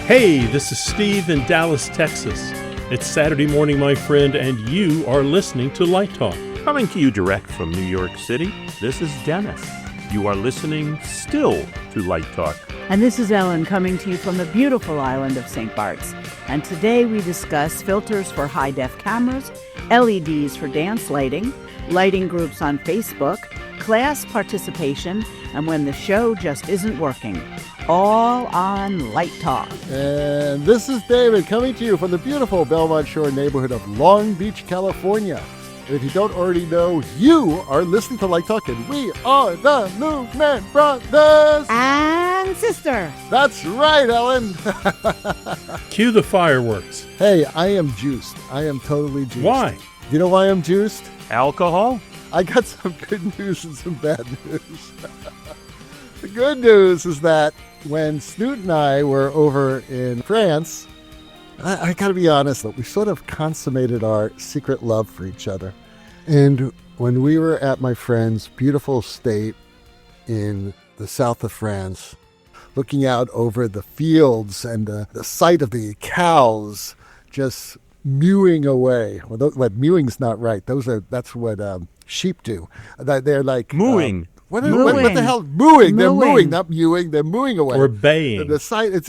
Hey, this is Steve in Dallas, Texas. It's Saturday morning, my friend, and you are listening to Light Talk. Coming to you direct from New York City, this is Dennis. You are listening still to Light Talk. And this is Ellen coming to you from the beautiful island of St. Bart's. And today we discuss filters for high-def cameras, LEDs for dance lighting groups on Facebook, class participation, and when the show just isn't working. All on Light Talk. And this is David coming to you from the beautiful Belmont Shore neighborhood of Long Beach, California. And if you don't already know, you are listening to Light Talk, and we are the Movement Brothers. And sister. That's right, Ellen. Cue the fireworks. Hey, I am juiced. I am totally juiced. Why? Do you know why I'm juiced? Alcohol? I got some good news and some bad news. The good news is that when Snoot and I were over in France, I got to be honest, that we sort of consummated our secret love for each other. And when we were at my friend's beautiful estate in the south of France, looking out over the fields and the sight of the cows just mewing away. Well, mewing's not right. That's what sheep do. They're like Mooing. What the hell? Mooing. They're mooing, not mewing. They're mooing away. Or baying. The sight. It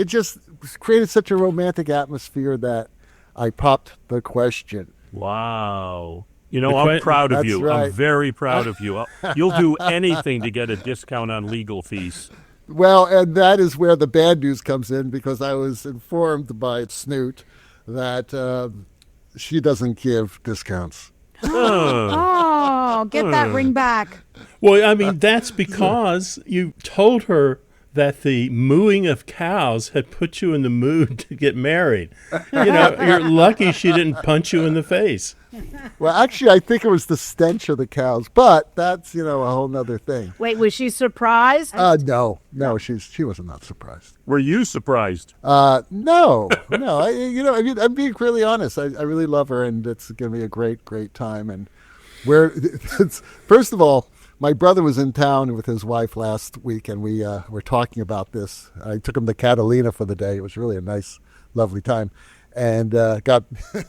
just created such a romantic atmosphere that I popped the question. Wow. You know, I'm proud of you. Right. I'm very proud of you. You'll do anything to get a discount on legal fees. Well, and that is where the bad news comes in, because I was informed by Snoot that she doesn't give discounts. Oh, get that ring back. Well, I mean, that's because you told her that the mooing of cows had put you in the mood to get married. You know, you're lucky she didn't punch you in the face. Well, actually, I think it was the stench of the cows, but that's, a whole nother thing. Wait, was she surprised? No, she was not surprised. Were you surprised? No. I'm being really honest. I really love her, and it's going to be a great, great time. And first of all, my brother was in town with his wife last week, and we were talking about this. I took him to Catalina for the day. It was really a nice, lovely time, and got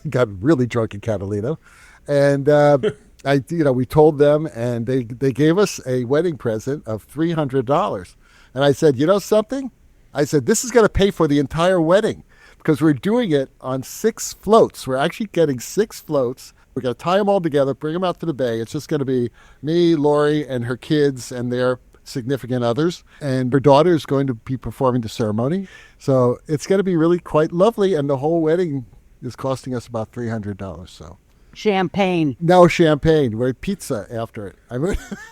really drunk in Catalina. And we told them, and they gave us a wedding present of $300. And I said, you know something? I said, this is going to pay for the entire wedding, because we're doing it on 6 floats. We're actually getting 6 floats. We're going to tie them all together, bring them out to the bay. It's just going to be me, Lori, and her kids and their significant others. And her daughter is going to be performing the ceremony. So it's going to be really quite lovely. And the whole wedding is costing us about $300. So Champagne. No champagne. We're pizza after it.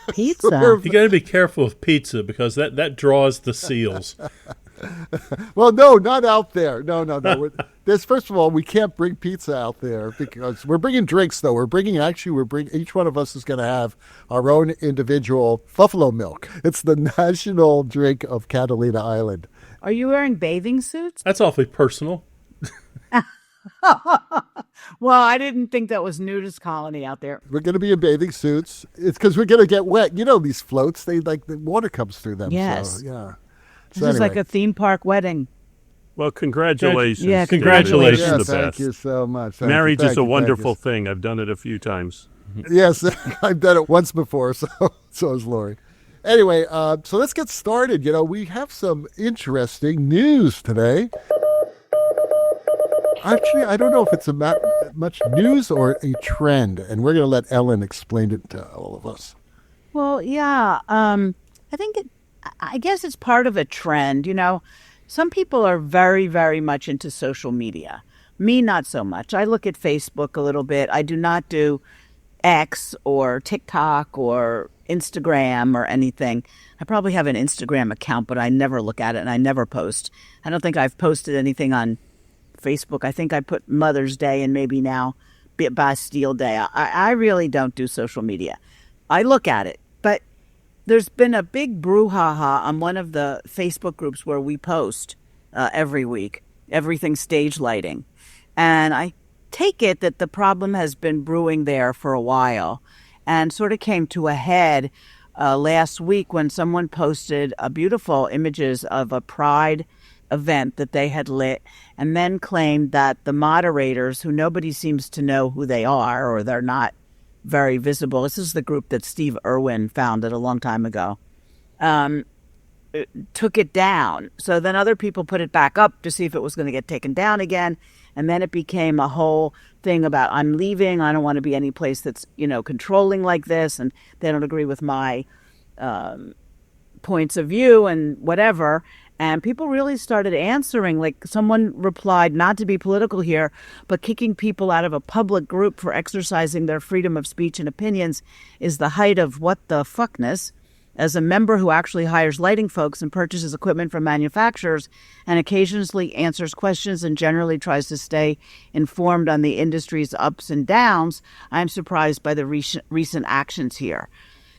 Pizza? You got to be careful with pizza, because that draws the seals. Well, no, not out there. No. First of all, we can't bring pizza out there, because we're bringing drinks, though. Each one of us is going to have our own individual buffalo milk. It's the national drink of Catalina Island. Are you wearing bathing suits? That's awfully personal. Well, I didn't think that was nudist colony out there. We're going to be in bathing suits. It's because we're going to get wet. You know, these floats, the water comes through them. Yes. So, yeah. This is like a theme park wedding. Well, congratulations. Yeah, congratulations. Yeah, The thank best. you so much. Marriage is a wonderful thing. I've done it a few times. Yes, I've done it once before, so has Lori. Anyway, so let's get started. We have some interesting news today. Actually, I don't know if it's much news or a trend, and we're going to let Ellen explain it to all of us. Well, yeah, I guess it's part of a trend. Some people are very, very much into social media. Me, not so much. I look at Facebook a little bit. I do not do X or TikTok or Instagram or anything. I probably have an Instagram account, but I never look at it and I never post. I don't think I've posted anything on Facebook. I think I put Mother's Day and maybe now Bastille Day. I really don't do social media. I look at it, but there's been a big brouhaha on one of the Facebook groups where we post every week, everything stage lighting. And I take it that the problem has been brewing there for a while and sort of came to a head last week when someone posted beautiful images of a pride event that they had lit, and then claimed that the moderators, who nobody seems to know who they are, or they're not very visible. This is the group that Steve Irwin founded a long time ago. Took it down. So then other people put it back up to see if it was going to get taken down again. And then it became a whole thing about, I'm leaving. I don't want to be any place that's, controlling like this. And they don't agree with my points of view and whatever. And people really started answering. Like, someone replied, not to be political here, but kicking people out of a public group for exercising their freedom of speech and opinions is the height of what the fuckness. As a member who actually hires lighting folks and purchases equipment from manufacturers and occasionally answers questions and generally tries to stay informed on the industry's ups and downs, I'm surprised by the recent actions here.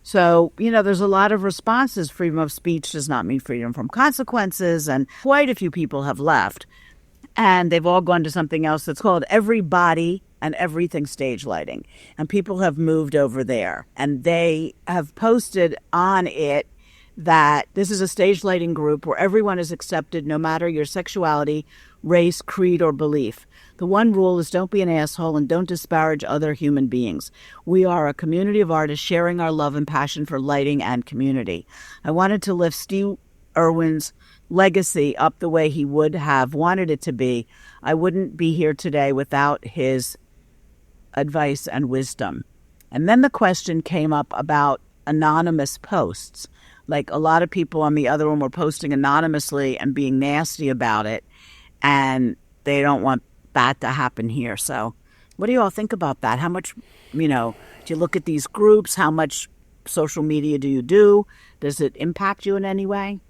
So, there's a lot of responses. Freedom of speech does not mean freedom from consequences, and quite a few people have left. And they've all gone to something else that's called Everybody and Everything Stage Lighting. And people have moved over there. And they have posted on it that this is a stage lighting group where everyone is accepted no matter your sexuality, race, creed, or belief. The one rule is don't be an asshole and don't disparage other human beings. We are a community of artists sharing our love and passion for lighting and community. I wanted to lift Steve Irwin's legacy up the way he would have wanted it to be. I wouldn't be here today without his advice and wisdom. And then the question came up about anonymous posts. Like, a lot of people on the other one were posting anonymously and being nasty about it, and they don't want that to happen here. So what do you all think about that? How much, do you look at these groups? How much social media do you do? Does it impact you in any way?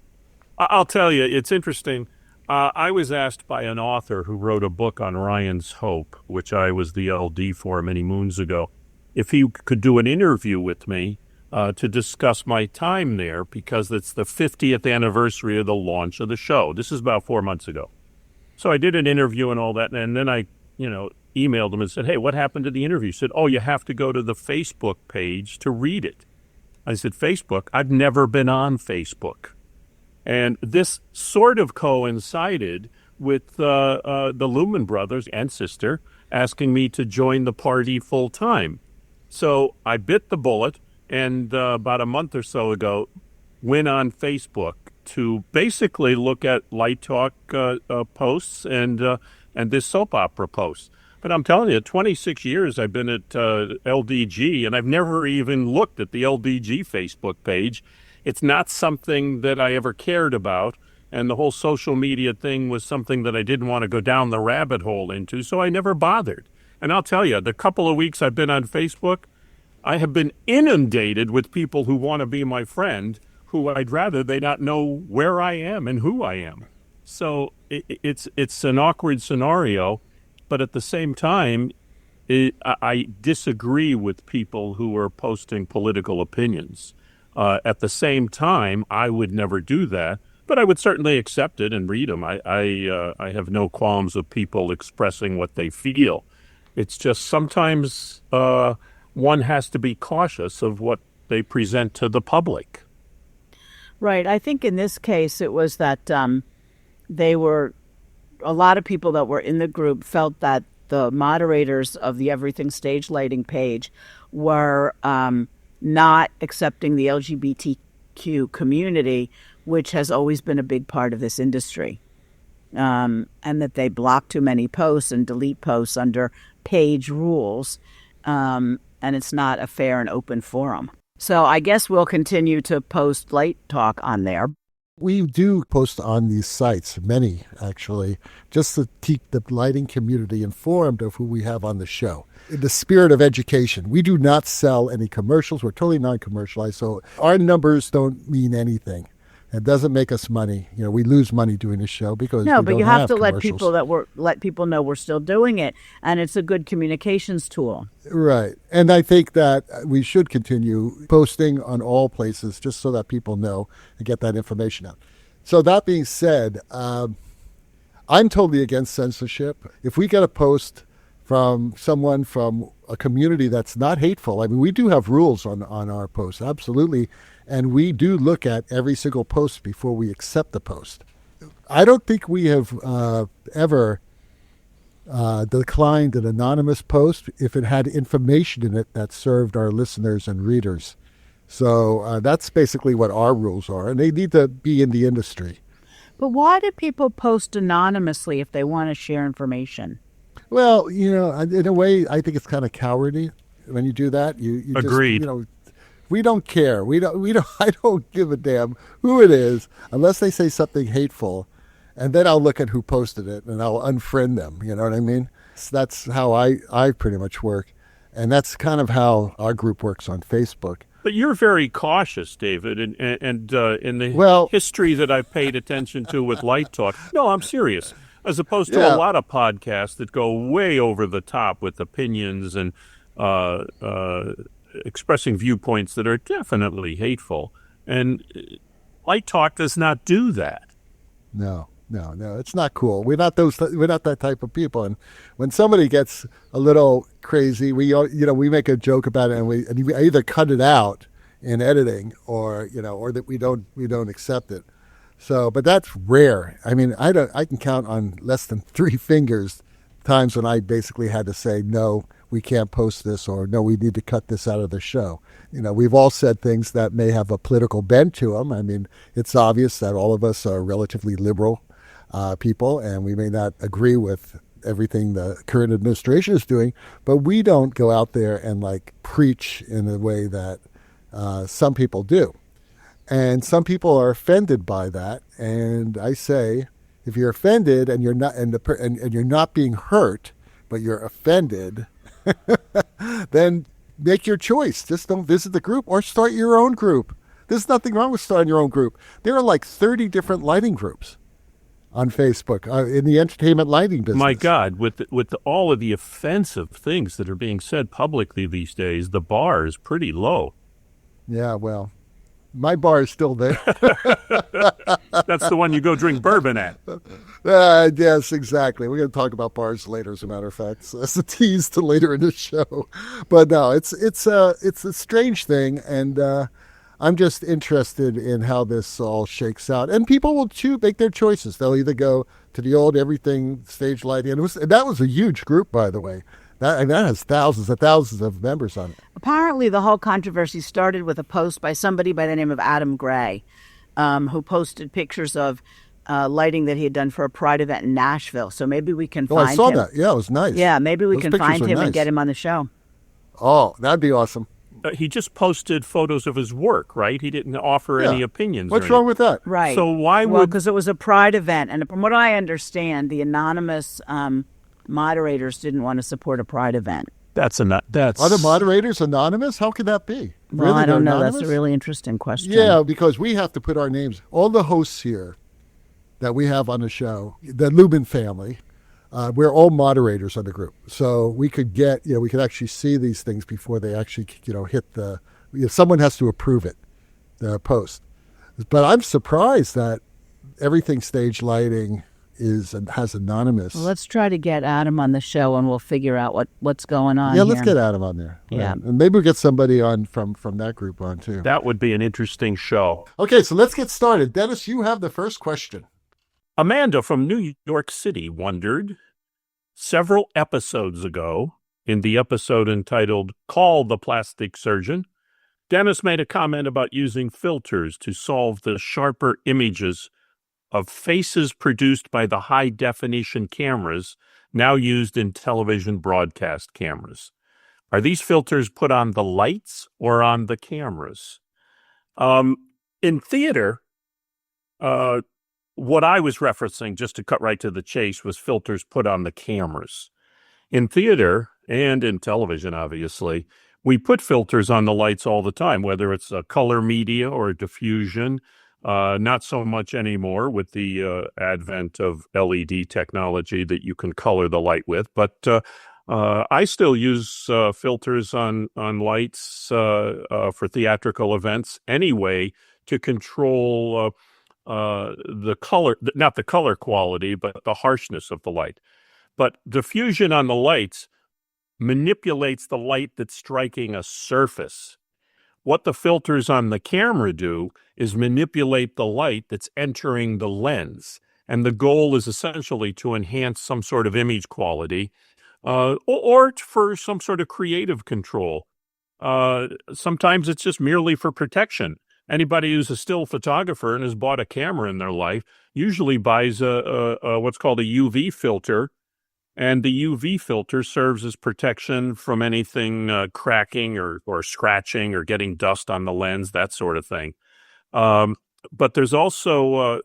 I'll tell you, it's interesting. I was asked by an author who wrote a book on Ryan's Hope, which I was the LD for many moons ago, if he could do an interview with me to discuss my time there, because it's the 50th anniversary of the launch of the show. This is about 4 months ago. So I did an interview and all that, and then I, emailed him and said, hey, what happened to the interview? He said, oh, you have to go to the Facebook page to read it. I said, Facebook? I've never been on Facebook. And this sort of coincided with the Lumen brothers and sister asking me to join the party full time. So I bit the bullet, and about a month or so ago, went on Facebook to basically look at Light Talk posts and this soap opera posts. But I'm telling you, 26 years I've been at LDG, and I've never even looked at the LDG Facebook page. It's not something that I ever cared about, and the whole social media thing was something that I didn't want to go down the rabbit hole into, so I never bothered. And I'll tell you, the couple of weeks I've been on Facebook, I have been inundated with people who want to be my friend, who I'd rather they not know where I am and who I am. So it's an awkward scenario, but at the same time, I disagree with people who are posting political opinions. At the same time, I would never do that, but I would certainly accept it and read them. I have no qualms of people expressing what they feel. It's just sometimes one has to be cautious of what they present to the public. Right. I think in this case, it was that a lot of people that were in the group felt that the moderators of the Everything Stage Lighting page were not accepting the LGBTQ community, which has always been a big part of this industry, and that they block too many posts and delete posts under page rules, and it's not a fair and open forum. So I guess we'll continue to post Light Talk on there. We do post on these sites, many actually, just to keep the lighting community informed of who we have on the show. In the spirit of education, we do not sell any commercials. We're totally non-commercialized, so our numbers don't mean anything. It doesn't make us money. We lose money doing this show because no, we but don't you have have to commercials. let people know we're still doing it, and it's a good communications tool. Right, and I think that we should continue posting on all places just so that people know and get that information out. So that being said, I'm totally against censorship. If we get a post from someone from a community that's not hateful, I mean, we do have rules on our posts, absolutely. And we do look at every single post before we accept the post. I don't think we have ever declined an anonymous post if it had information in it that served our listeners and readers. So that's basically what our rules are, and they need to be in the industry. But why do people post anonymously if they want to share information? Well, in a way, I think it's kind of cowardly when you do that. You Agreed. Just, we don't care. We don't. I don't give a damn who it is unless they say something hateful, and then I'll look at who posted it and I'll unfriend them. You know what I mean? So that's how I pretty much work, and that's kind of how our group works on Facebook. But you're very cautious, David, and in the history that I've paid attention to with Light Talk. No, I'm serious. As opposed to a lot of podcasts that go way over the top with opinions and expressing viewpoints that are definitely hateful. And Light Talk does not do that. No, it's not cool. We're not that type of people. And when somebody gets a little crazy, we make a joke about it, and we either cut it out in editing, or that we don't accept it. So, but that's rare. I mean, I can count on less than 3 fingers times when I basically had to say, no, we can't post this, or no, we need to cut this out of the show. We've all said things that may have a political bent to them. I mean, it's obvious that all of us are relatively liberal people, and we may not agree with everything the current administration is doing, but we don't go out there and preach in the way that some people do. And some people are offended by that. And I say, if you're offended and you're not and you're not being hurt, but you're offended, then make your choice. Just don't visit the group or start your own group. There's nothing wrong with starting your own group. There are 30 different lighting groups on Facebook in the entertainment lighting business. My God, with all of the offensive things that are being said publicly these days, the bar is pretty low. Yeah, well, my bar is still there. That's the one you go drink bourbon at. Yes, exactly. We're going to talk about bars later, as a matter of fact. So that's a tease to later in the show. But no, it's a strange thing, and I'm just interested in how this all shakes out. And people will make their choices. They'll either go to the old everything stage lighting, and that was a huge group, by the way. That has thousands of members on it. Apparently, the whole controversy started with a post by somebody by the name of Adam Gray, who posted pictures of lighting that he had done for a Pride event in Nashville. So maybe we can find him. I saw that. Yeah, it was nice. Yeah, maybe we can find him nice. and get him on the show. Oh, that'd be awesome. He just posted photos of his work, right? He didn't offer any opinions. What's wrong with that? Right. So why would... Well, because it was a Pride event. And from what I understand, the anonymous moderators didn't want to support a Pride event. Are the moderators anonymous? How could that be? Well, really, I don't know. anonymous? That's a really interesting question. Yeah, because we have to put our names. All the hosts here that we have on the show, the Lubin family, we're all moderators on the group. So we could we could actually see these things before they actually, hit someone has to approve it, the post. But I'm surprised that everything stage lighting has anonymous. Well, let's try to get Adam on the show, and we'll figure out what's going on. Yeah, let's get Adam on there. Yeah, right. And maybe we'll get somebody on from that group on too. That would be an interesting show. Okay, so let's get started. Dennis, you have the first question. Amanda from New York City wondered, several episodes ago, in the episode entitled "Call the Plastic Surgeon," Dennis made a comment about using filters to solve the sharper images of faces produced by the high-definition cameras now used in television broadcast cameras. Are these filters put on the lights or on the cameras? In theater, what I was referencing, just to cut right to the chase, was filters put on the cameras. In theater, and in television, obviously, we put filters on the lights all the time, whether it's a color media or diffusion. Not so much anymore with the advent of LED technology that you can color the light with, but I still use filters on lights for theatrical events anyway to control the color, not the color quality, but the harshness of the light. But diffusion on the lights manipulates the light that's striking a surface. What the filters on the camera do is manipulate the light that's entering the lens. And the goal is essentially to enhance some sort of image quality, or for some sort of creative control. Sometimes it's just merely for protection. Anybody who's a still photographer and has bought a camera in their life usually buys a what's called a UV filter, and the UV filter serves as protection from anything cracking or scratching or getting dust on the lens, that sort of thing. But there's also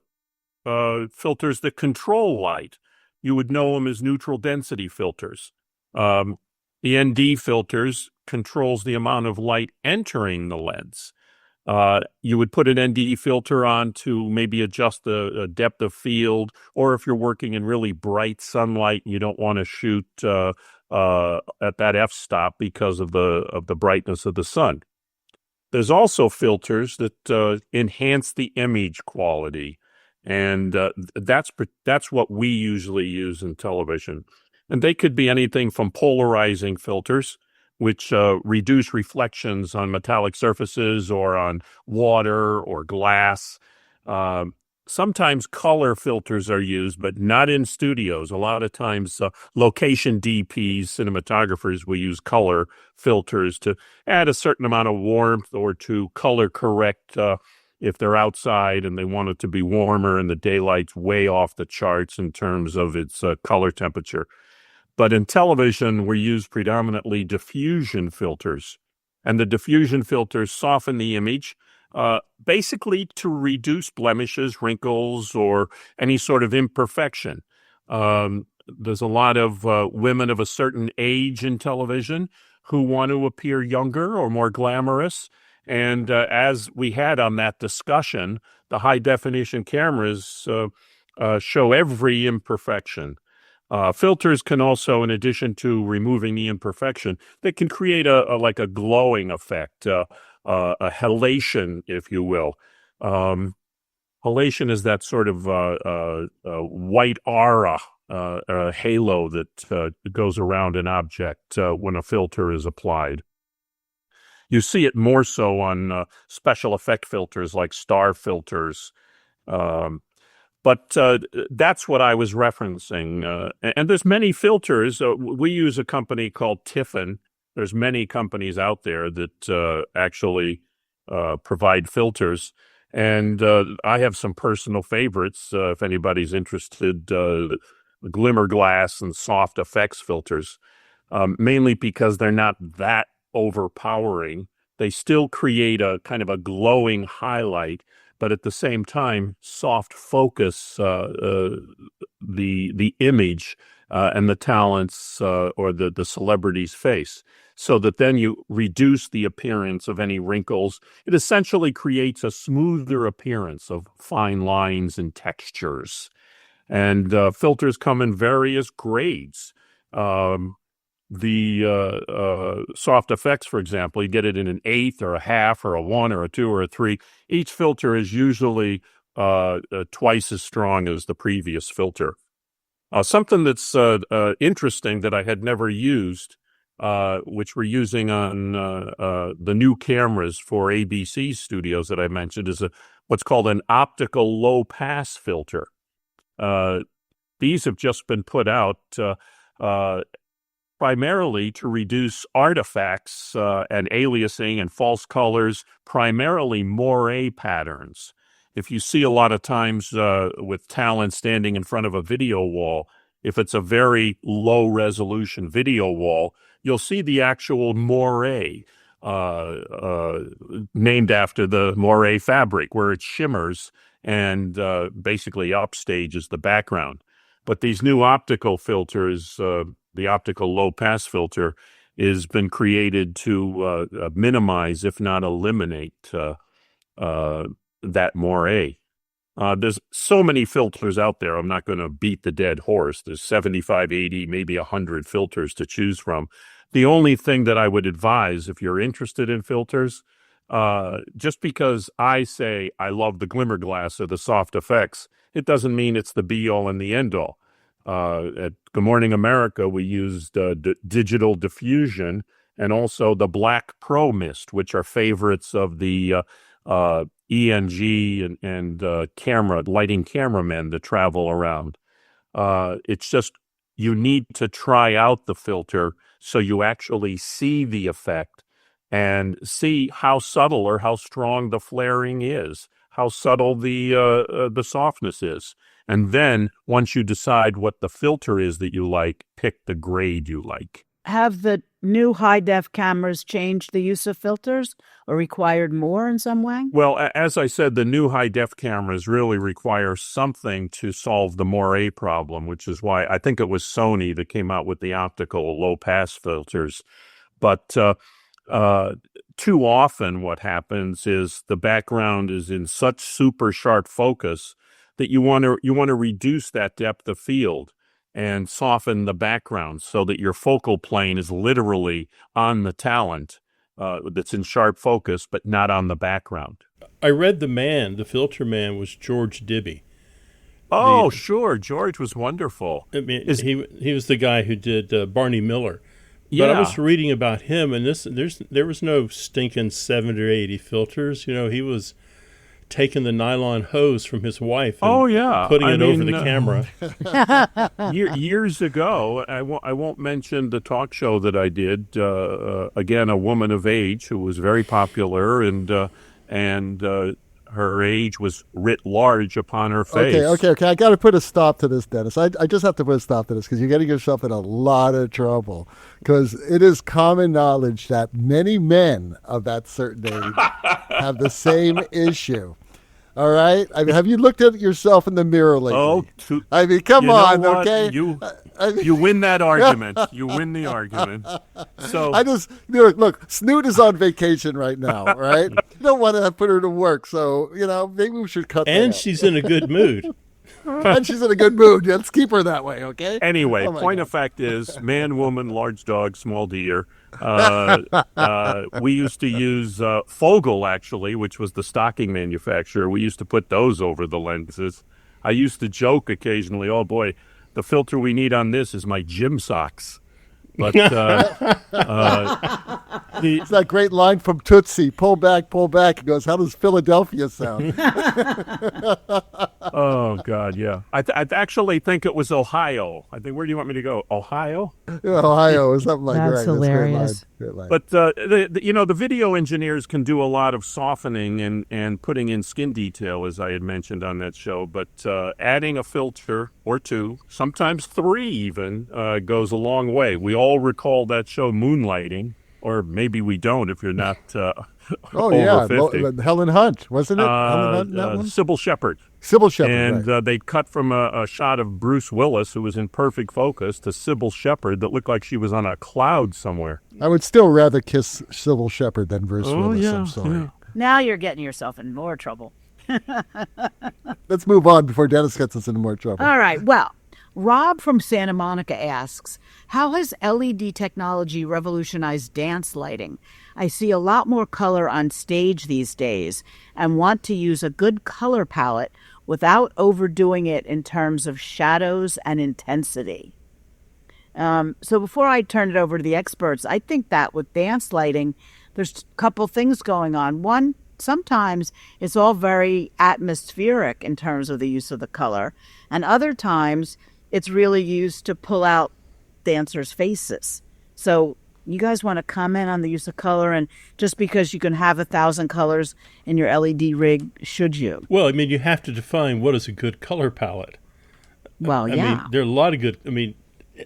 filters that control light. You would know them as neutral density filters. The ND filters controls the amount of light entering the lens. You would put an ND filter on to maybe adjust the depth of field, or if you're working in really bright sunlight, you don't want to shoot at that f-stop because of the brightness of the sun. There's also filters that enhance the image quality, and that's what we usually use in television. And they could be anything from polarizing filters, which reduce reflections on metallic surfaces or on water or glass. Sometimes color filters are used, but not in studios. A lot of times location DPs, cinematographers, will use color filters to add a certain amount of warmth or to color correct if they're outside and they want it to be warmer and the daylight's way off the charts in terms of its color temperature. But in television, we use predominantly diffusion filters. And the diffusion filters soften the image, basically to reduce blemishes, wrinkles, or any sort of imperfection. There's a lot of women of a certain age in television who want to appear younger or more glamorous. And as we had on that discussion, the high-definition cameras show every imperfection. Filters can also, in addition to removing the imperfection, they can create a glowing effect, a halation, if you will. Halation is that sort of white aura, a halo that goes around an object when a filter is applied. You see it more so on special effect filters like star filters. But that's what I was referencing. And there's many filters. We use a company called Tiffin. There's many companies out there that actually provide filters. And I have some personal favorites, if anybody's interested, glimmer glass and soft effects filters, mainly because they're not that overpowering. They still create a kind of a glowing highlight, but at the same time, soft focus the image and the talent's or the celebrity's face, so that then you reduce the appearance of any wrinkles. It essentially creates a smoother appearance of fine lines and textures. And filters come in various grades. The soft effects, for example, you get it in an 1/8 or a 1/2 or a 1 or a 2 or a 3. Each filter is usually twice as strong as the previous filter. Something that's interesting that I had never used, which we're using on the new cameras for ABC studios that I mentioned, is what's called an optical low-pass filter. These have just been put out primarily to reduce artifacts and aliasing and false colors, primarily moire patterns. If you see a lot of times with talent standing in front of a video wall, if it's a very low-resolution video wall, you'll see the actual moire, named after the moire fabric, where it shimmers and basically upstages the background. But these new optical filters, the optical low-pass filter, has been created to minimize, if not eliminate, that moire. There's so many filters out there. I'm not going to beat the dead horse. There's 75, 80, maybe 100 filters to choose from. The only thing that I would advise, if you're interested in filters, just because I say I love the glimmer glass or the soft effects, it doesn't mean it's the be-all and the end-all. At Good Morning America, we used digital diffusion and also the Black Pro Mist, which are favorites of the ENG and lighting cameramen that travel around. It's just you need to try out the filter so you actually see the effect and see how subtle or how strong the flaring is, how subtle the softness is. And then once you decide what the filter is that you like, pick the grade you like. Have the new high-def cameras changed the use of filters or required more in some way? Well, as I said, the new high-def cameras really require something to solve the moire problem, which is why I think it was Sony that came out with the optical low-pass filters. But too often what happens is the background is in such super sharp focus that you want to reduce that depth of field and soften the background so that your focal plane is literally on the talent that's in sharp focus, but not on the background. I read the filter man was George Dibby. Oh, sure. George was wonderful. I mean, he was the guy who did Barney Miller. Yeah. But I was reading about him, and there was no stinking 70 or 80 filters. You know, he was taking the nylon hose from his wife and putting it over the camera. Years ago, I won't mention the talk show that I did, again, a woman of age who was very popular, and her age was writ large upon her face. Okay. I got to put a stop to this, Dennis. I just have to put a stop to this because you're getting yourself in a lot of trouble. Because it is common knowledge that many men of that certain age have the same issue. All right? I mean, have you looked at yourself in the mirror lately? I mean, come on, okay? You win that argument. You win the argument. So I just look. Snoot is on vacation right now, right? You don't want to put her to work, so maybe we should cut. And that she's in a good mood. And she's in a good mood. Let's keep her that way, okay? Anyway, point of fact is, man, woman, large dog, small deer. We used to use Fogel, actually, which was the stocking manufacturer. We used to put those over the lenses. I used to joke occasionally, oh boy, the filter we need on this is my gym socks. But it's that great line from Tootsie, pull back. He goes, how does Philadelphia sound? Oh, God, yeah. I actually think it was Ohio. I think, where do you want me to go? Ohio? Yeah, Ohio or something like that. That's hilarious. Great line. But, the video engineers can do a lot of softening and putting in skin detail, as I had mentioned on that show. But adding a filter or two, sometimes three even, goes a long way. We all recall that show Moonlighting, or maybe we don't if you're not over 50. Helen Hunt, wasn't it? Helen Hunt in that one? Sybil Shepherd. And right. they'd cut from a shot of Bruce Willis, who was in perfect focus, to Sybil Shepherd that looked like she was on a cloud somewhere. I would still rather kiss Sybil Shepherd than Bruce Willis. Yeah, I'm sorry. yeah. Now you're getting yourself in more trouble. Let's move on before Dennis gets us into more trouble. All right. Well, Rob from Santa Monica asks, how has LED technology revolutionized dance lighting? I see a lot more color on stage these days and want to use a good color palette without overdoing it in terms of shadows and intensity. So before I turn it over to the experts, I think that with dance lighting, there's a couple things going on. One, sometimes it's all very atmospheric in terms of the use of the color, and other times it's really used to pull out dancers' faces. So you guys want to comment on the use of color, and just because you can have 1,000 colors in your LED rig, should you? Well, I mean, you have to define what is a good color palette. Well, I yeah. mean, there are a lot of good. I mean,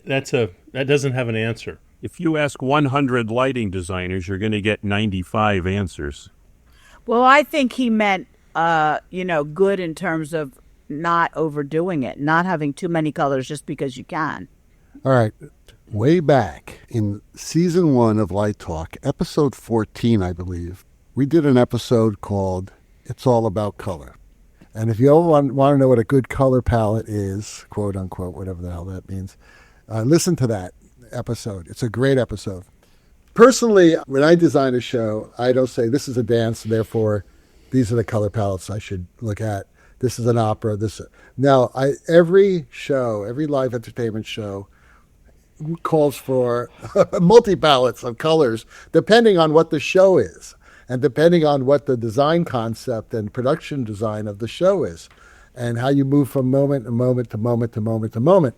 that doesn't have an answer. If you ask 100 lighting designers, you're going to get 95 answers. Well, I think he meant, good in terms of not overdoing it, not having too many colors just because you can. All right. Way back in season 1 of Light Talk, episode 14, I believe, we did an episode called It's All About Color. And if you ever want to know what a good color palette is, quote unquote, whatever the hell that means, listen to that episode. It's a great episode. Personally, when I design a show, I don't say this is a dance, therefore these are the color palettes I should look at. This is an opera. Now, every live entertainment show calls for multi-palettes of colors depending on what the show is. and depending on what the design concept and production design of the show is, and how you move from moment to moment to moment to moment to moment.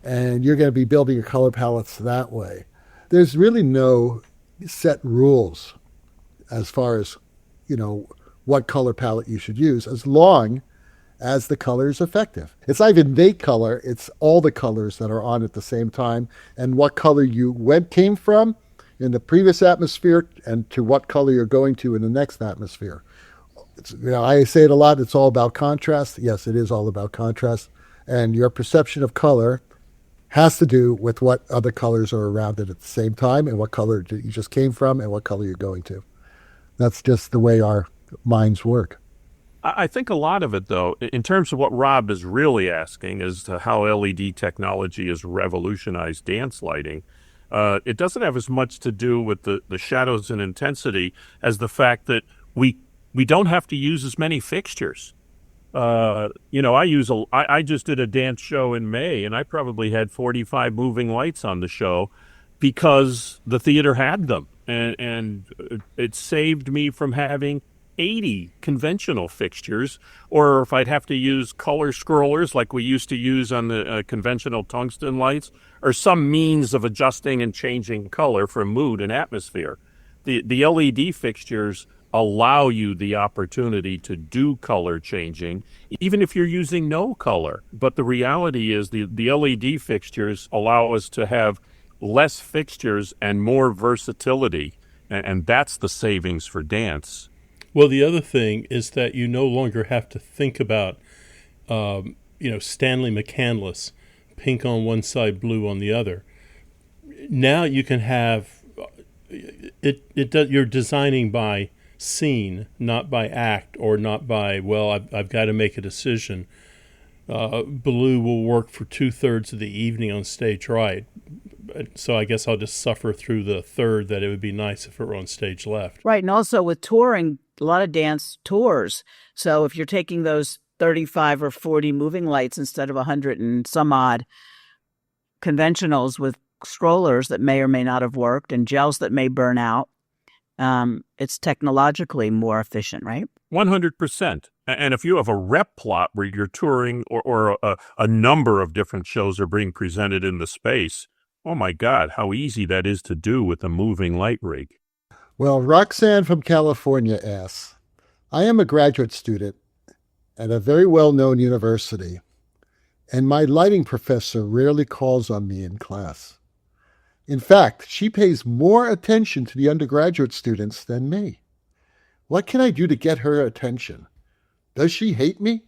And you're going to be building your color palettes that way. There's really no set rules as far as, what color palette you should use, as long as the color is effective. It's not even the color, it's all the colors that are on at the same time, and what color came from in the previous atmosphere and to what color you're going to in the next atmosphere. I say it a lot, it's all about contrast. Yes, it is all about contrast. And your perception of color has to do with what other colors are around it at the same time, and what color you just came from and what color you're going to. That's just the way our minds work. I think a lot of it, though, in terms of what Rob is really asking, is to how LED technology has revolutionized dance lighting. It doesn't have as much to do with the shadows and intensity as the fact that we don't have to use as many fixtures. I just did a dance show in May, and I probably had 45 moving lights on the show because the theater had them, and it saved me from having 80 conventional fixtures, or if I'd have to use color scrollers like we used to use on the conventional tungsten lights, or some means of adjusting and changing color for mood and atmosphere. The LED fixtures allow you the opportunity to do color changing, even if you're using no color. But the reality is the LED fixtures allow us to have less fixtures and more versatility, and that's the savings for dance. Well, the other thing is that you no longer have to think about, Stanley McCandless, pink on one side, blue on the other. Now you can have you're designing by scene, not by act, or not by, I've got to make a decision. Blue will work for 2/3 of the evening on stage right. So I guess I'll just suffer through the third that it would be nice if it were on stage left. Right. And also with touring, a lot of dance tours. So if you're taking those 35 or 40 moving lights instead of 100 and some odd conventionals with scrollers that may or may not have worked and gels that may burn out, it's technologically more efficient, right? 100%. And if you have a rep plot where you're touring or a number of different shows are being presented in the space, oh my God, how easy that is to do with a moving light rig. Well, Roxanne from California asks, I am a graduate student at a very well-known university, and my lighting professor rarely calls on me in class. In fact, she pays more attention to the undergraduate students than me. What can I do to get her attention? Does she hate me?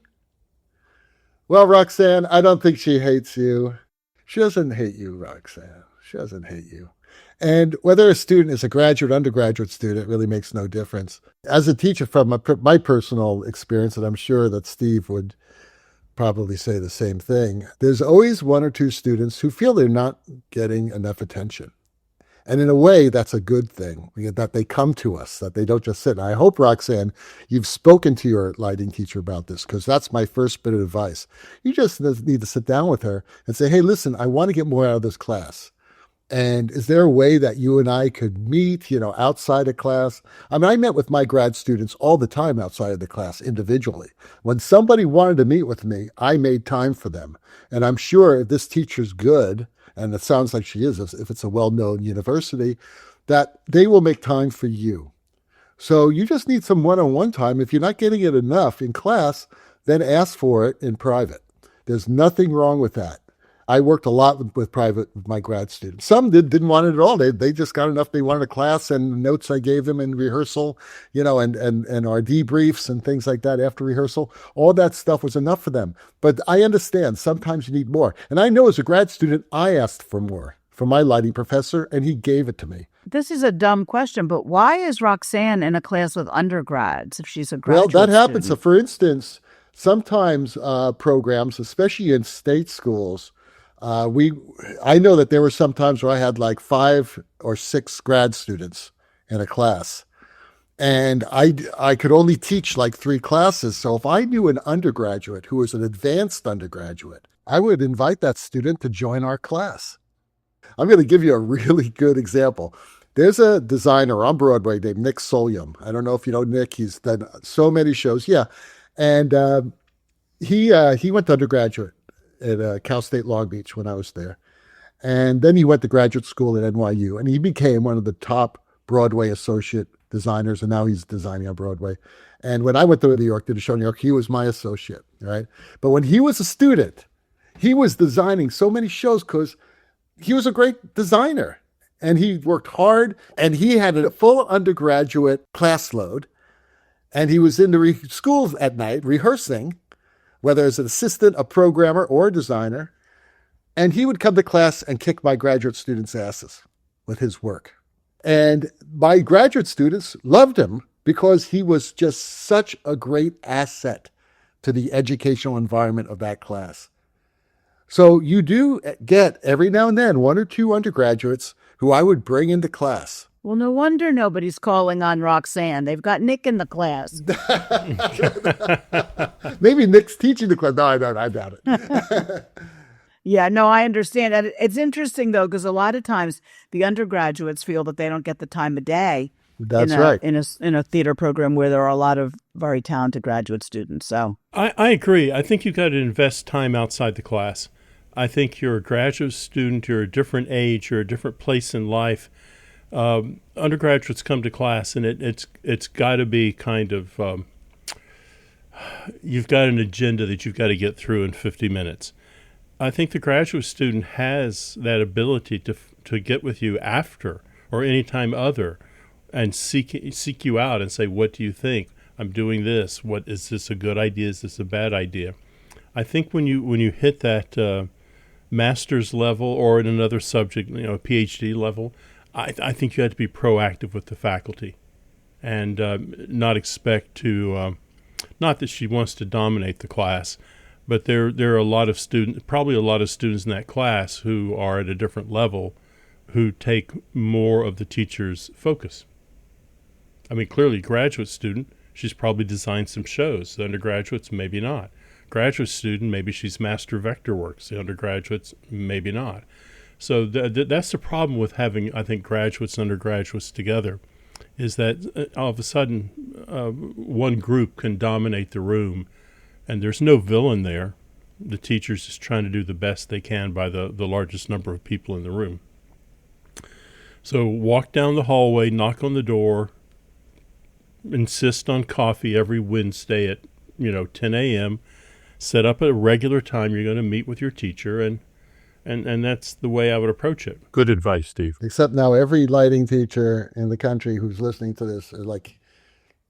Well, Roxanne, I don't think she hates you. She doesn't hate you, Roxanne. She doesn't hate you. And whether a student is a graduate or undergraduate student really makes no difference. As a teacher, from my personal experience, and I'm sure that Steve would probably say the same thing, there's always one or two students who feel they're not getting enough attention. And in a way, that's a good thing, that they come to us, that they don't just sit. And I hope, Roxanne, you've spoken to your lighting teacher about this, because that's my first bit of advice. You just need to sit down with her and say, hey, listen, I want to get more out of this class. And is there a way that you and I could meet, outside of class? I mean, I met with my grad students all the time outside of the class individually. When somebody wanted to meet with me, I made time for them. And I'm sure if this teacher's good, and it sounds like she is, if it's a well-known university, that they will make time for you. So you just need some one-on-one time. If you're not getting it enough in class, then ask for it in private. There's nothing wrong with that. I worked a lot with my grad students. Some didn't want it at all. They just got enough. They wanted a class and notes I gave them in rehearsal, and our debriefs and things like that after rehearsal. All that stuff was enough for them. But I understand sometimes you need more. And I know as a grad student, I asked for more from my lighting professor, and he gave it to me. This is a dumb question, but why is Roxanne in a class with undergrads if she's a graduate Well, that happens. student? So, for instance, sometimes programs, especially in state schools, I know that there were some times where I had like 5 or 6 grad students in a class, and I could only teach like 3 classes. So if I knew an undergraduate who was an advanced undergraduate, I would invite that student to join our class. I'm going to give you a really good example. There's a designer on Broadway named Nick Solium. I don't know if you know Nick. He's done so many shows. Yeah. And he went to undergraduate at Cal State Long Beach when I was there. And then he went to graduate school at NYU, and he became one of the top Broadway associate designers, and now he's designing on Broadway. And when I went to New York, did a show in New York, he was my associate, right? But when he was a student, he was designing so many shows because he was a great designer. And he worked hard, and he had a full undergraduate class load. And he was in the schools at night rehearsing, whether as an assistant, a programmer, or a designer. And he would come to class and kick my graduate students' asses with his work. And my graduate students loved him because he was just such a great asset to the educational environment of that class. So you do get every now and then one or two undergraduates who I would bring into class. Well, no wonder nobody's calling on Roxanne. They've got Nick in the class. Maybe Nick's teaching the class. No, I doubt it. Yeah, no, I understand. And it's interesting, though, because a lot of times the undergraduates feel that they don't get the time of day. That's right. In a theater program where there are a lot of very talented graduate students. So I agree. I think you've got to invest time outside the class. I think you're a graduate student, you're a different age, you're a different place in life. Undergraduates come to class, and it's got to be kind of, you've got an agenda that you've got to get through in 50 minutes. I think the graduate student has that ability to get with you after or any time other and seek you out and say, what do you think? I'm doing this. What is this a good idea? Is this a bad idea? I think when you hit that master's level or in another subject, PhD level, I think you have to be proactive with the faculty and not expect to, not that she wants to dominate the class, but there are a lot of students, probably a lot of students in that class who are at a different level who take more of the teacher's focus. I mean, clearly, graduate student, she's probably designed some shows. The undergraduates, maybe not. Graduate student, maybe she's master vector works. The undergraduates, maybe not. So that's the problem with having, I think, graduates and undergraduates together, is that all of a sudden one group can dominate the room, and there's no villain there. The teacher's just trying to do the best they can by the largest number of people in the room. So walk down the hallway, knock on the door, insist on coffee every Wednesday at 10 a.m., set up a regular time you're going to meet with your teacher, and that's the way I would approach it. Good advice, Steve. Except now every lighting teacher in the country who's listening to this are like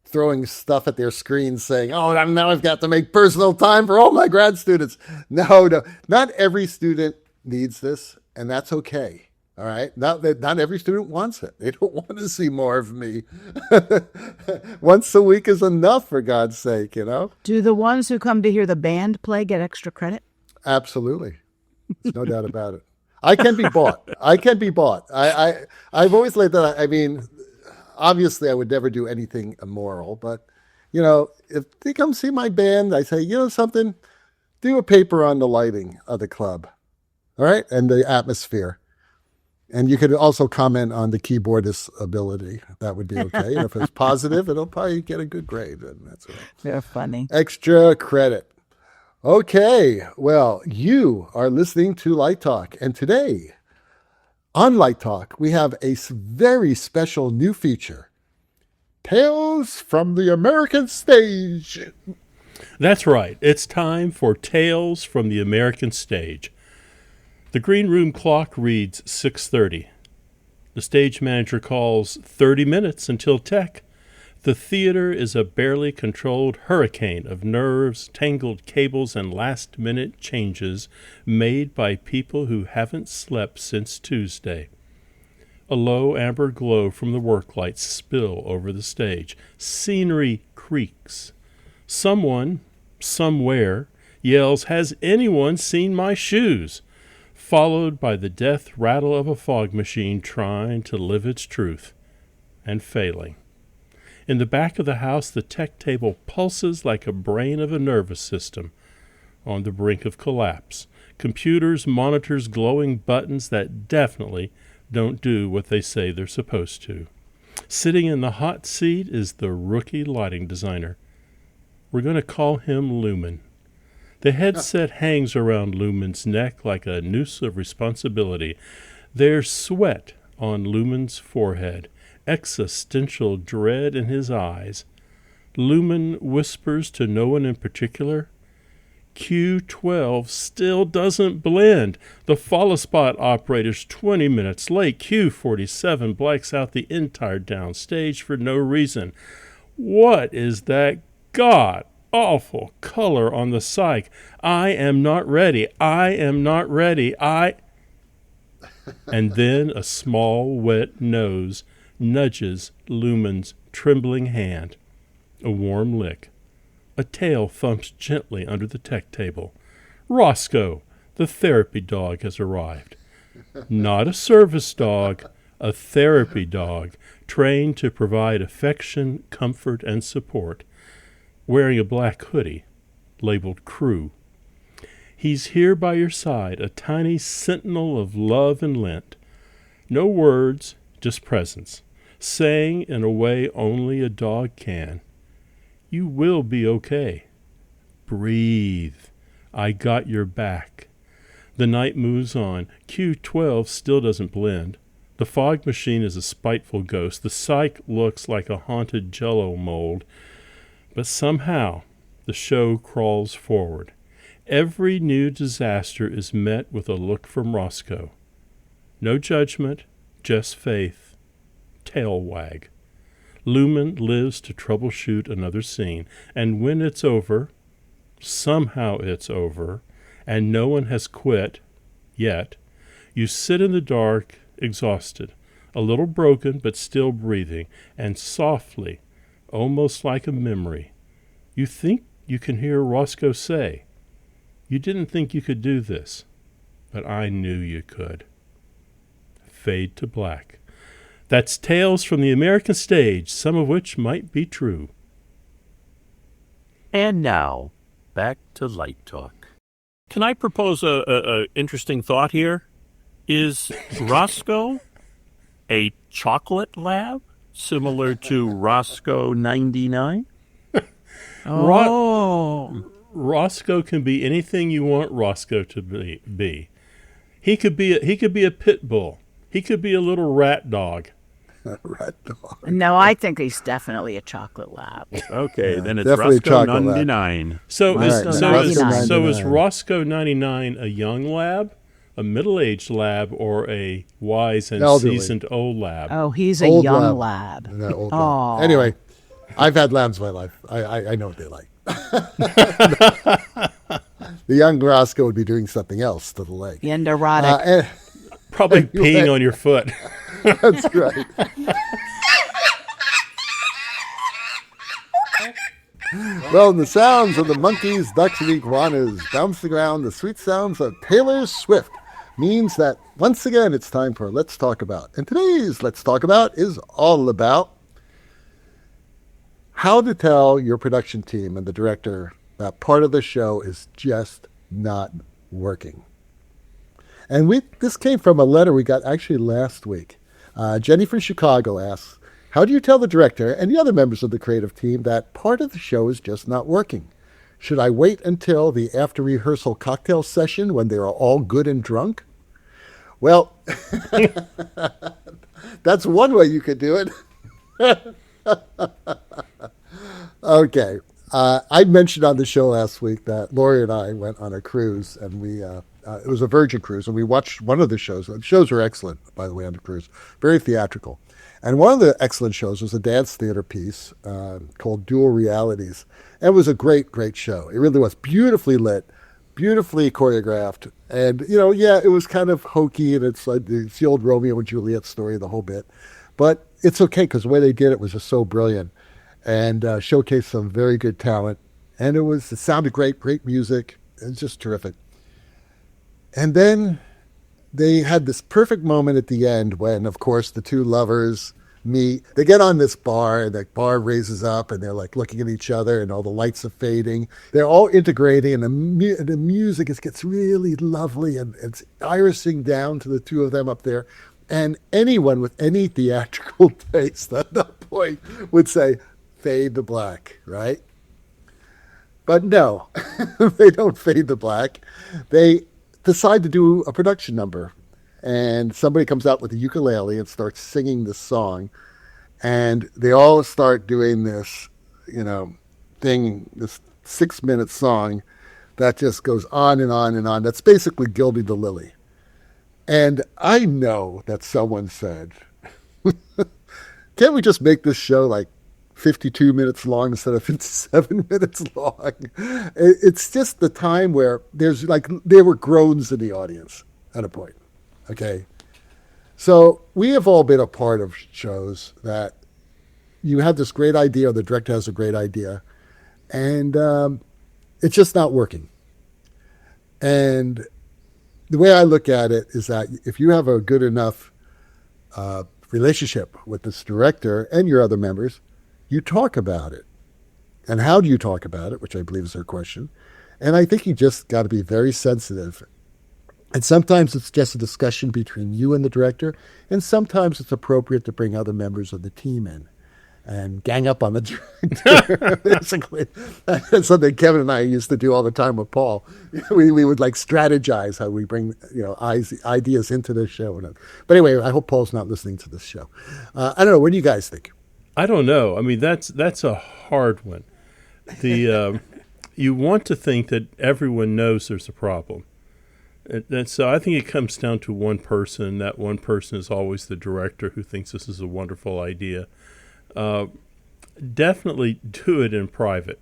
throwing stuff at their screens saying, oh, now I've got to make personal time for all my grad students. No, not every student needs this, and that's okay. All right. Not every student wants it. They don't want to see more of me. Once a week is enough, for God's sake, Do the ones who come to hear the band play get extra credit? Absolutely. There's no doubt about it. I can be bought. I've always laid that. I mean, obviously I would never do anything immoral, but if they come see my band, I say, something, do a paper on the lighting of the club. All right. And the atmosphere. And you could also comment on the keyboardist's ability. That would be okay. And if it's positive, it'll probably get a good grade. And that's all right. They're funny. Extra credit. Okay. Well, you are listening to Light Talk. And today on Light Talk, we have a very special new feature. Tales from the American Stage. That's right. It's time for Tales from the American Stage. The green room clock reads 6:30. The stage manager calls 30 minutes until tech. The theater is a barely controlled hurricane of nerves, tangled cables, and last-minute changes made by people who haven't slept since Tuesday. A low amber glow from the work lights spill over the stage. Scenery creaks. Someone, somewhere, yells, "Has anyone seen my shoes?" Followed by the death rattle of a fog machine trying to live its truth and failing. In the back of the house, the tech table pulses like a brain of a nervous system on the brink of collapse. Computers, monitors, glowing buttons that definitely don't do what they say they're supposed to. Sitting in the hot seat is the rookie lighting designer. We're going to call him Lumen. The headset hangs around Lumen's neck like a noose of responsibility. There's sweat on Lumen's forehead, existential dread in his eyes. Lumen whispers to no one in particular. Q12 still doesn't blend. The follow spot operator's 20 minutes late. Q47 blacks out the entire downstage for no reason. What is that god-awful color on the psych? I am not ready. I am not ready. And then a small wet nose nudges Lumen's trembling hand. A warm lick. A tail thumps gently under the tech table. Roscoe, the therapy dog, has arrived. Not a service dog, a therapy dog, trained to provide affection, comfort, and support, wearing a black hoodie labeled Crew. He's here by your side, a tiny sentinel of love and lint. No words, just presence, saying in a way only a dog can, "You will be okay. Breathe. I got your back." The night moves on. Q12 still doesn't blend. The fog machine is a spiteful ghost. The psych looks like a haunted jello mold. But somehow the show crawls forward. Every new disaster is met with a look from Roscoe. No judgment, just faith. Tail wag. Lumen lives to troubleshoot another scene, and when it's over, somehow it's over, and no one has quit yet, you sit in the dark, exhausted, a little broken but still breathing, and softly, almost like a memory, you think you can hear Roscoe say, "You didn't think you could do this, but I knew you could." Fade to black. That's tales from the American stage, some of which might be true. And now, back to Light Talk. Can I propose a interesting thought here? Is Roscoe a chocolate lab similar to Roscoe 99? Roscoe can be anything you want Roscoe to be. He could be a pit bull. He could be a little rat dog. Rat dog. No, I think he's definitely a chocolate lab. Okay, then it's definitely Roscoe chocolate lab. 99. So Roscoe is Roscoe 99 a young lab, a middle-aged lab, or a wise and Elderly. seasoned old lab? Oh, he's a Old young lab. lab. No, old Aw. lab. Anyway, I've had lambs my life. I know what they like. The young Roscoe would be doing something else to the leg. The endoerotic. Probably peeing on your foot. That's right. Well, the sounds of the monkeys, ducks, and iguanas bounce the ground. The sweet sounds of Taylor Swift means that once again it's time for Let's Talk About. And today's Let's Talk About is all about how to tell your production team and the director that part of the show is just not working. And this came from a letter we got actually last week. Jenny from Chicago asks, how do you tell the director and the other members of the creative team that part of the show is just not working? Should I wait until the after-rehearsal cocktail session when they are all good and drunk? Well, that's one way you could do it. Okay. I mentioned on the show last week that Lori and I went on a cruise, and it was a Virgin cruise, and we watched one of the shows. The shows were excellent, by the way, on the cruise. Very theatrical. And one of the excellent shows was a dance theater piece called Dual Realities. And it was a great, great show. It really was beautifully lit, beautifully choreographed. And, it was kind of hokey, and it's the old Romeo and Juliet story, the whole bit. But it's okay, because the way they did it was just so brilliant and showcased some very good talent. And it sounded great, great music. It was just terrific. And then they had this perfect moment at the end when, of course, the two lovers meet. They get on this bar, and the bar raises up, and they're like looking at each other, and all the lights are fading. They're all integrating, and the music gets really lovely, and it's irising down to the two of them up there. And anyone with any theatrical taste at that point would say, fade the black, right? But no, they don't fade the black. They decide to do a production number. And somebody comes out with a ukulele and starts singing this song. And they all start doing this, thing, this 6-minute song that just goes on and on and on. That's basically Gilby the Lily. And I know that someone said, can't we just make this show like 52 minutes long instead of 57 minutes long? It's just the time where there were groans in the audience at a point. Okay. So we have all been a part of shows that you have this great idea, or the director has a great idea, and it's just not working. And the way I look at it is that if you have a good enough relationship with this director and your other members, you talk about it. And how do you talk about it, which I believe is her question. And I think you just got to be very sensitive. And sometimes it's just a discussion between you and the director, and sometimes it's appropriate to bring other members of the team in and gang up on the director. Basically, that's something Kevin and I used to do all the time with Paul. We would like strategize how we bring ideas into the show. But anyway, I hope Paul's not listening to this show. I don't know. What do you guys think? I don't know. I mean, that's a hard one. You want to think that everyone knows there's a problem. And so I think it comes down to one person. That one person is always the director who thinks this is a wonderful idea. Definitely do it in private,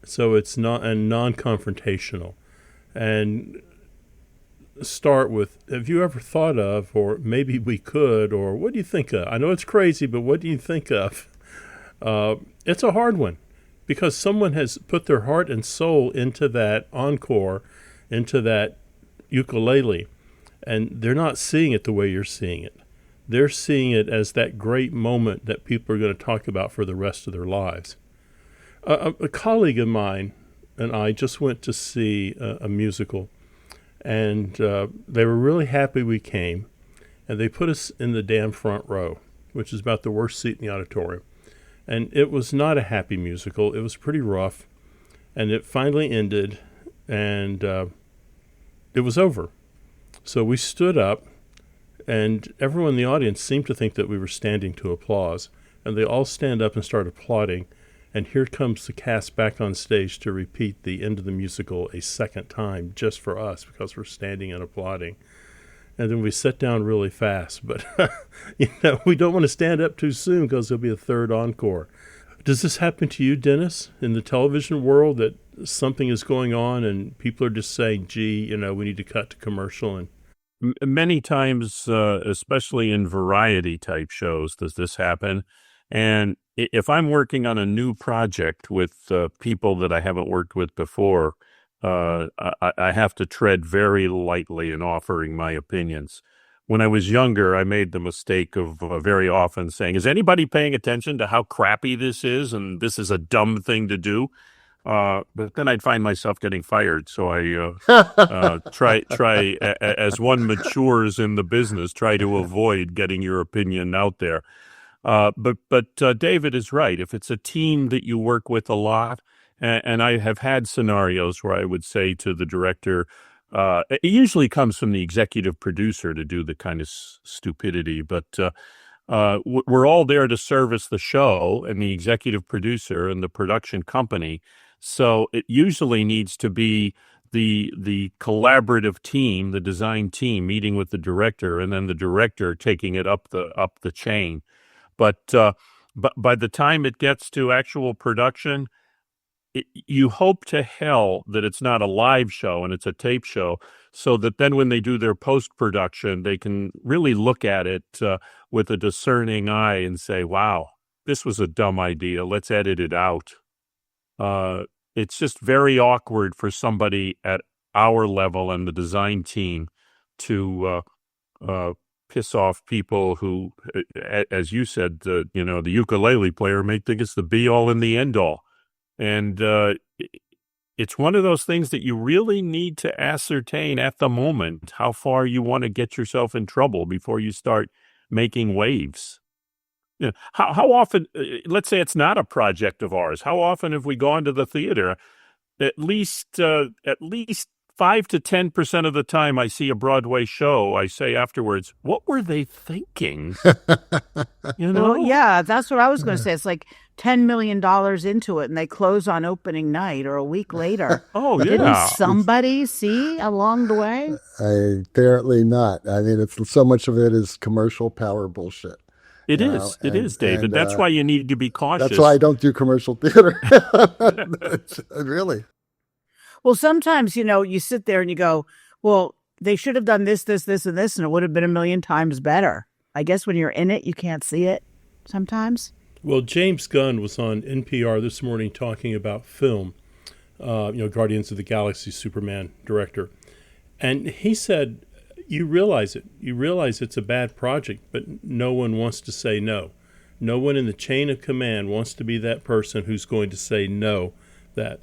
so it's not non-confrontational, and start with, have you ever thought of, or maybe we could, or what do you think of? I know it's crazy, but what do you think of? It's a hard one because someone has put their heart and soul into that encore, into that ukulele, and they're not seeing it the way you're seeing it. They're seeing it as that great moment that people are going to talk about for the rest of their lives. A colleague of mine and I just went to see a musical, and they were really happy we came, and they put us in the damn front row, which is about the worst seat in the auditorium. And it was not a happy musical. It was pretty rough, and it finally ended, and it was over. So we stood up, and everyone in the audience seemed to think that we were standing to applause. And they all stand up and start applauding. And here comes the cast back on stage to repeat the end of the musical a second time just for us because we're standing and applauding. And then we sit down really fast. But, we don't want to stand up too soon because there'll be a third encore. Does this happen to you, Dennis, in the television world, that something is going on and people are just saying, gee, we need to cut to commercial? And many times, especially in variety type shows, does this happen. And if I'm working on a new project with people that I haven't worked with before, I have to tread very lightly in offering my opinions. When I was younger, I made the mistake of very often saying, is anybody paying attention to how crappy this is? And this is a dumb thing to do. But then I'd find myself getting fired. So I try as one matures in the business, try to avoid getting your opinion out there. But David is right. If it's a team that you work with a lot, and I have had scenarios where I would say to the director, it usually comes from the executive producer to do the kind of stupidity, but we're all there to service the show and the executive producer and the production company. So it usually needs to be the collaborative team, the design team, meeting with the director, and then the director taking it up the chain. But by the time it gets to actual production, you hope to hell that it's not a live show and it's a tape show, so that then when they do their post-production, they can really look at it with a discerning eye and say, wow, this was a dumb idea. Let's edit it out. It's just very awkward for somebody at our level and the design team to piss off people who, as you said, the ukulele player may think it's the be-all and the end-all. And it's one of those things that you really need to ascertain at the moment how far you want to get yourself in trouble before you start making waves. You know, how often, let's say it's not a project of ours, how often have we gone to the theater? At least 5 to 10% of the time I see a Broadway show, I say afterwards, what were they thinking? You know? Well, yeah, that's what I was going to say. It's like $10 million into it, and they close on opening night or a week later. Oh, yeah. Didn't somebody see along the way? Apparently not. I mean, it's so much of it is commercial power bullshit. It is, David. And, that's why you need to be cautious. That's why I don't do commercial theater. Really. Well, sometimes, you sit there and you go, well, they should have done this, this, this, and this, and it would have been a million times better. I guess when you're in it, you can't see it sometimes. Well, James Gunn was on NPR this morning talking about film, Guardians of the Galaxy, Superman director. And he said, you realize it. You realize it's a bad project, but no one wants to say no. No one in the chain of command wants to be that person who's going to say no, that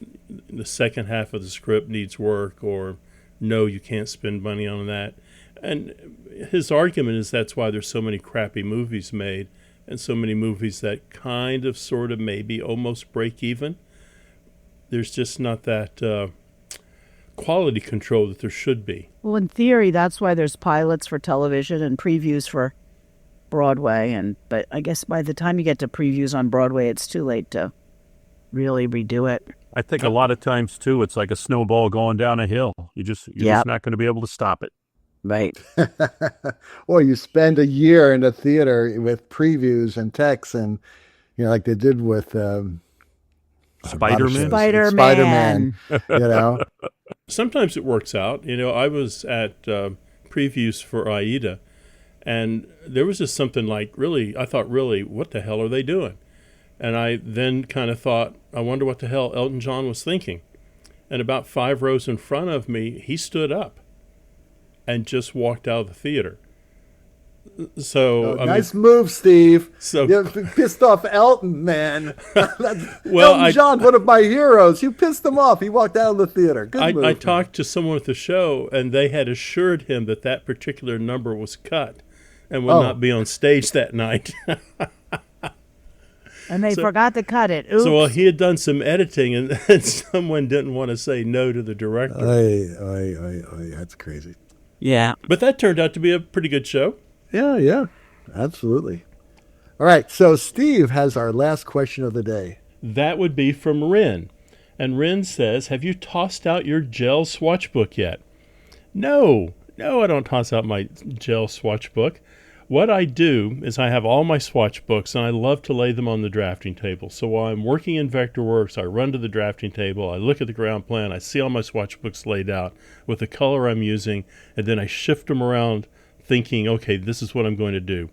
the second half of the script needs work, or no, you can't spend money on that. And his argument is that's why there's so many crappy movies made and so many movies that kind of, sort of, maybe almost break even. There's just not that quality control that there should be. Well, in theory, that's why there's pilots for television and previews for Broadway. But I guess by the time you get to previews on Broadway, it's too late to really redo it. I think a lot of times, too, it's like a snowball going down a hill. You're just not going to be able to stop it. Right. Or you spend a year in a theater with previews and text, and like they did with Spider-Man. Spider-Man. Sometimes it works out. I was at previews for Aida, and there was just something like, I thought, what the hell are they doing? And I then kind of thought, I wonder what the hell Elton John was thinking. And about 5 rows in front of me, he stood up and just walked out of the theater. So nice move, Steve. So you pissed off Elton, man. Well, Elton John, one of my heroes. You pissed him off. He walked out of the theater. Good move. I talked to someone at the show, and they had assured him that particular number was cut and would not be on stage that night. And they forgot to cut it. Oops. So he had done some editing, and someone didn't want to say no to the director. That's crazy. Yeah. But that turned out to be a pretty good show. Yeah, absolutely. All right, so Steve has our last question of the day. That would be from Ren. And Ren says, have you tossed out your gel swatch book yet? No, I don't toss out my gel swatch book. What I do is I have all my swatch books, and I love to lay them on the drafting table. So while I'm working in Vectorworks, I run to the drafting table, I look at the ground plan, I see all my swatch books laid out with the color I'm using, and then I shift them around thinking, okay, this is what I'm going to do.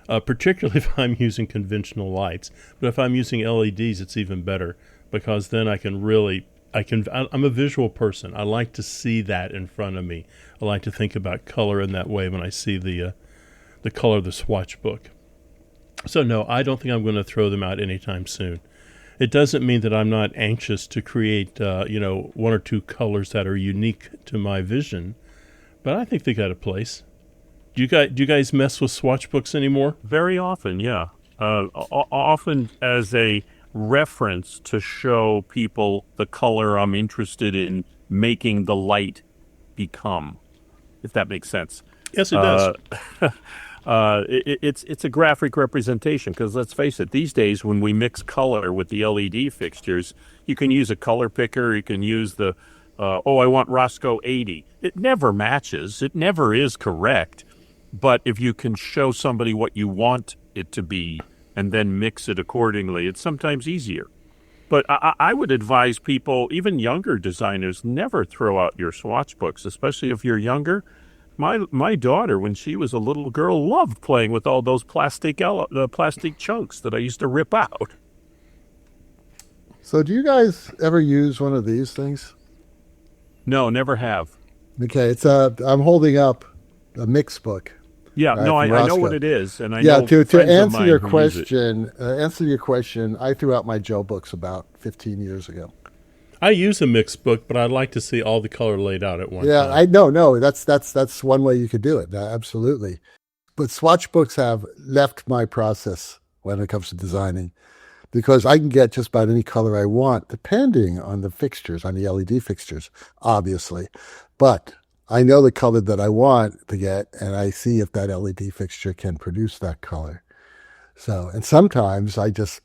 Particularly if I'm using conventional lights. But if I'm using LEDs, it's even better, because then I'm a visual person. I like to see that in front of me. I like to think about color in that way when I see the color of the swatch book. So no, I don't think I'm going to throw them out anytime soon. It doesn't mean that I'm not anxious to create, 1 or 2 colors that are unique to my vision, but I think they got a place. Do you guys mess with swatch books anymore? Very often, yeah. Often as a reference to show people the color I'm interested in making the light become, if that makes sense. Yes, it does. It's a graphic representation, because let's face it, these days when we mix color with the LED fixtures, you can use a color picker, you can use the, I want Roscoe 80. It never matches. It never is correct. But if you can show somebody what you want it to be and then mix it accordingly, it's sometimes easier. But I would advise people, even younger designers, never throw out your swatch books, especially if you're younger. My daughter, when she was a little girl, loved playing with all those plastic chunks that I used to rip out. So do you guys ever use one of these things? No, never have. Okay, I'm holding up a mix book. Yeah, right, no, I know what it is, and I know. To answer your question, I threw out my gel books about 15 years ago. I use a mixed book, but I'd like to see all the color laid out at one time. I no, that's one way you could do it. Absolutely. But swatch books have left my process when it comes to designing, because I can get just about any color I want, depending on the fixtures, on the LED fixtures, obviously. But I know the color that I want to get, and I see if that LED fixture can produce that color. So, and sometimes I just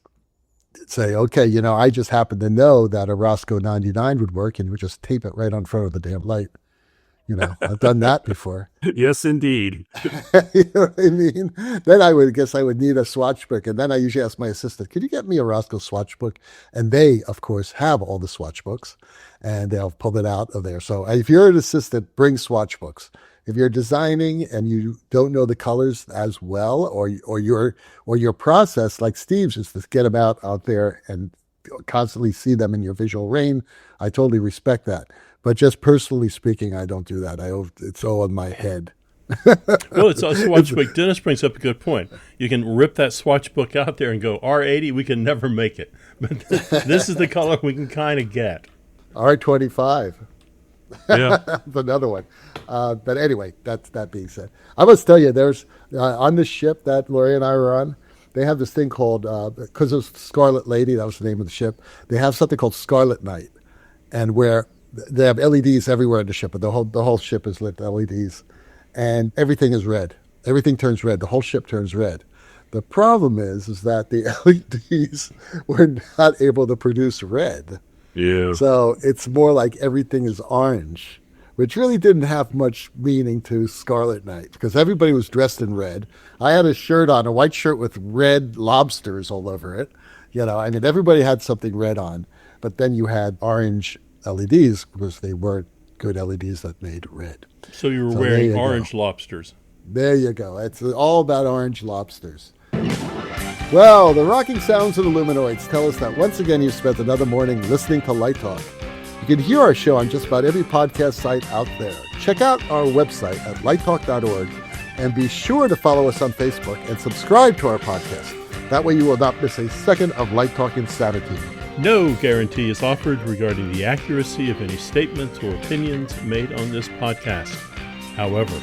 say, okay, I just happen to know that a Roscoe 99 would work, and we just tape it right on front of the damn light. I've done that before. Yes, indeed. You know what I mean? Then I would need a swatch book. And then I usually ask my assistant, could you get me a Roscoe swatch book? And they, of course, have all the swatch books, and they'll pull it out of there. So if you're an assistant, bring swatch books. If you're designing and you don't know the colors as well, or your process, like Steve's, is to get them out there and constantly see them in your visual range, I totally respect that. But just personally speaking, I don't do that. It's all in my head. Well, it's a swatch book. Dennis brings up a good point. You can rip that swatch book out there and go, R80, we can never make it. But this is the color we can kind of get. R25. Yeah. That's another one. But anyway, that being said, I must tell you, there's on the ship that Lori and I were on, they have this thing called, because it was Scarlet Lady, that was the name of the ship, they have something called Scarlet Night, and where they have LEDs everywhere in the ship, but the whole ship is lit LEDs, and everything is red. Everything turns red. The whole ship turns red. The problem is that the LEDs were not able to produce red. Yeah. So it's more like everything is orange, which really didn't have much meaning to Scarlet Night, because everybody was dressed in red. I had a shirt on, a white shirt with red lobsters all over it. Everybody had something red on, but then you had orange LEDs, because they weren't good LEDs that made red. So you were wearing orange lobsters. There you go. It's all about orange lobsters. Well, the rocking sounds of the Luminoids tell us that once again you've spent another morning listening to Light Talk. You can hear our show on just about every podcast site out there. Check out our website at lighttalk.org, and be sure to follow us on Facebook and subscribe to our podcast. That way you will not miss a second of Light Talk insanity. No guarantee is offered regarding the accuracy of any statements or opinions made on this podcast. However,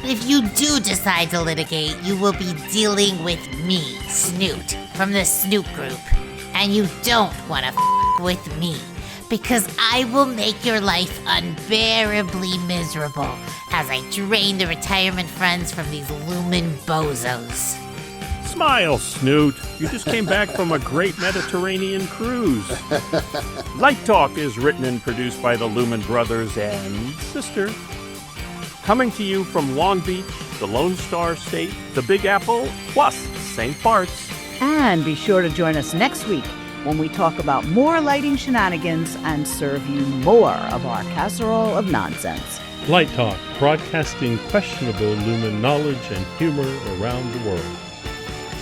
if you do decide to litigate, you will be dealing with me, Snoot, from the Snoot Group. And you don't want to with me, because I will make your life unbearably miserable as I drain the retirement funds from these Lumen bozos. Smile, Snoot. You just came back from a great Mediterranean cruise. Light Talk is written and produced by the Lumen Brothers and Sister. Coming to you from Long Beach, the Lone Star State, the Big Apple, plus St. Bart's. And be sure to join us next week when we talk about more lighting shenanigans and serve you more of our casserole of nonsense. Light Talk, broadcasting questionable Lumen knowledge and humor around the world.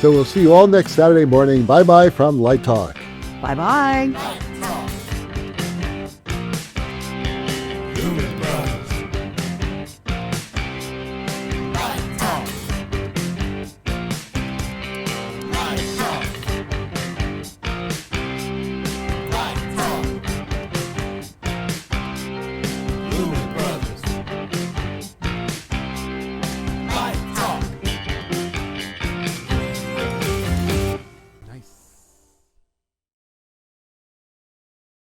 So we'll see you all next Saturday morning. Bye-bye from Light Talk. Bye-bye.